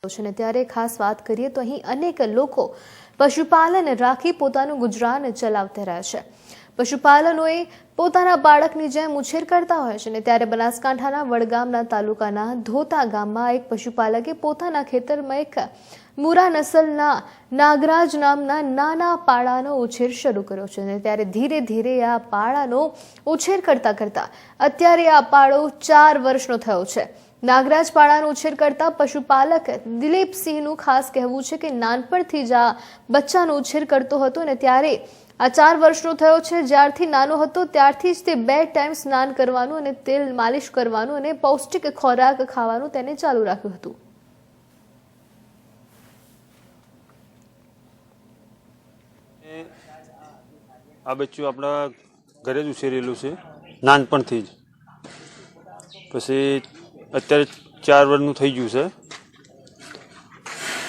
ત્યારે ખાસ વાત કરીએ તો અહીં અનેક લોકો પશુપાલન રાખી પોતાનું ગુજરાન ચલાવતા રહે છે। પશુપાલનોએ પોતાના બાળકની જેમ ઉછેર કરતા હોય છે ને ત્યારે બનાસકાંઠાના વડગામના તાલુકાના ધોતા ગામમાં એક પશુપાલકે પોતાના ખેતરમાં એક મુરા નસલના નાગરાજ નામના નાના પાડાનો ઉછેર શરૂ કર્યો છે અને ત્યારે ધીરે ધીરે આ પાડાનો ઉછેર કરતા કરતા અત્યારે આ પાડો 4 વર્ષનો થયો છે। નાગરાજ પાડાનો ઉછેર કરતા પશુપાલક દિલીપસિંહનું ખાસ કહેવું છે કે નાનપણથી જ આ બચ્ચાનો ઉછેર કરતો હતો ને ત્યારે આ 4 વર્ષનો થયો છે। જ્યારથી નાનો હતો ત્યારથી જ તે 2 ટાઈમ સ્નાન કરવાનું અને તેલ માલિશ કરવાનું અને પૌષ્ટિક ખોરાક ખાવાનું તેને ચાલુ રાખ્યું હતું। આ બચ્ચું આપણા ઘરે જ ઉછેરેલું છે નાનપણથી જ, પછી અત્યારે 4 વર્ષનું થઈ ગયું છે।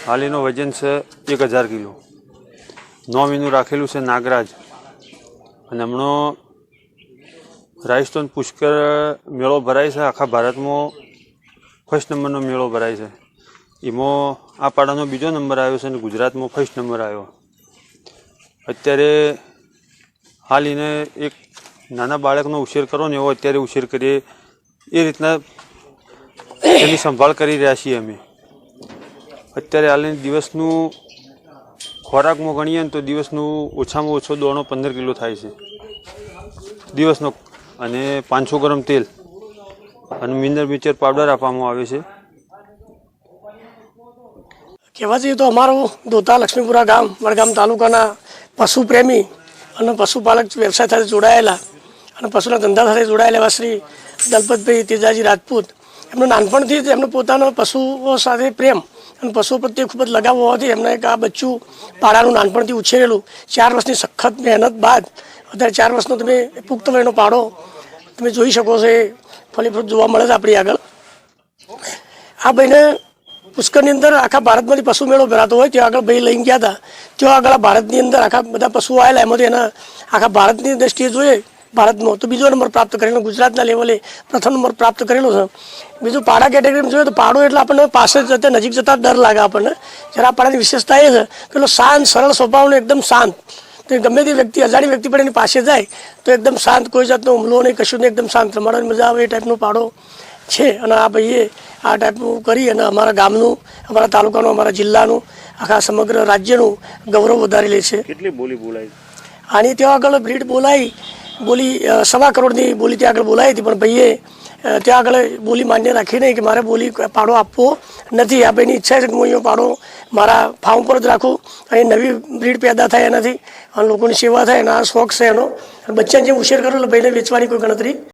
હાલ એનું વજન છે 1000 કિલો। નોમ એનું રાખેલું છે નાગરાજ। અને હમણાં રાજસ્થાન પુષ્કર મેળો ભરાય છે, આખા ભારતમાં ફર્સ્ટ નંબરનો મેળો ભરાય છે। એમાં આ પાડાનો 2જો નંબર આવ્યો છે અને ગુજરાતમાં ફર્સ્ટ નંબર આવ્યો। અત્યારે હાલ એને એક નાના બાળકનો ઉછેર કરો ને એવો અત્યારે ઉછેર કરીએ એ રીતના એની સંભાળ કરી રહ્યા છીએ અમે। અત્યારે હાલની દિવસનું ખોરાકમાં ગણીએ ને તો દિવસનું ઓછામાં ઓછો દોણો 15 કિલો થાય છે દિવસનો, અને 500 ગ્રામ તેલ અને મિનરલ મિક્સર પાવડર આપવામાં આવે છે। કહેવા જઈએ તો અમારું ધોતા લક્ષ્મીપુરા ગામ વડગામ તાલુકાના પશુ પ્રેમી અને પશુપાલક વ્યવસાય સાથે જોડાયેલા અને પશુના ધંધા સાથે જોડાયેલા એવા શ્રી દલપતભાઈ તેજાજી રાજપૂત, એમનું નાનપણથી જ એમનો પોતાનો પશુઓ સાથે પ્રેમ અને પશુઓ પ્રત્યે ખૂબ જ લગાવ હોવાથી એમને એક આ બચ્ચું પાડાનું નાનપણથી ઉછેરેલું। 4 વર્ષની સખત મહેનત બાદ અત્યારે 4 વર્ષનો તમે પુખ્ત વયનો પાડો તમે જોઈ શકો છો, એ ફલીફ્રૂટ જોવા મળે છે આપણી આગળ। આ ભાઈને પુષ્કરની અંદર આખા ભારતમાંથી પશુ મેળો ભરાતો હોય ત્યાં આગળ ભાઈ લઈને ગયા હતા। ત્યાં આગળ ભારતની અંદર આખા બધા પશુઓ આવેલા, એમાંથી એના આખા ભારતની દ્રષ્ટિએ જોઈએ ભારતમાં તો 2જો નંબર પ્રાપ્ત કરેલો, ગુજરાતના લેવલે પ્રથમ નંબર પ્રાપ્ત કરેલો છે। બીજું પાડા કેટેગરીમાં જોઈએ તો પાડો એટલે આપણને પાસે જતા નજીક જતા ડર લાગે આપણને। જ્યારે આ પાડાની વિશેષતા એ છે કે પેલો શાંત સરળ સ્વભાવનો એકદમ શાંત, તો ગમે તે વ્યક્તિ અજાણી વ્યક્તિ પણ એની પાસે જાય તો એકદમ શાંત, કોઈ જાતનો હુમલો નહીં, કશું નહીં, એકદમ શાંત રમાડવાની મજા આવે એ ટાઈપનો પાડો છે। અને આ ભાઈએ આ ટાઈપનું કરી અને અમારા ગામનું, અમારા તાલુકાનું, અમારા જિલ્લાનું, આખા સમગ્ર રાજ્યનું ગૌરવ વધારી લે છે। કેટલી બોલી બોલાય આની ત્યાં આગળ બ્રીડ બોલાઈ, બોલી 1.25 કરોડની બોલી ત્યાં આગળ બોલાઈ હતી, પણ ભાઈએ ત્યાં આગળ બોલી માન્ય રાખી નહીં કે મારે બોલી પાડો આપવો નથી। આ ભાઈની ઈચ્છા છે કે હું અહીંયા પાડો મારા ફાર્મ પર જ રાખું, અહીં નવી બ્રીડ પેદા થાય એનાથી અને લોકોની સેવા થાય, એના શોખ છે એનો। બચ્ચાને જેમ ઉછેર કરો એટલે ભાઈને વેચવાની કોઈ ગણતરી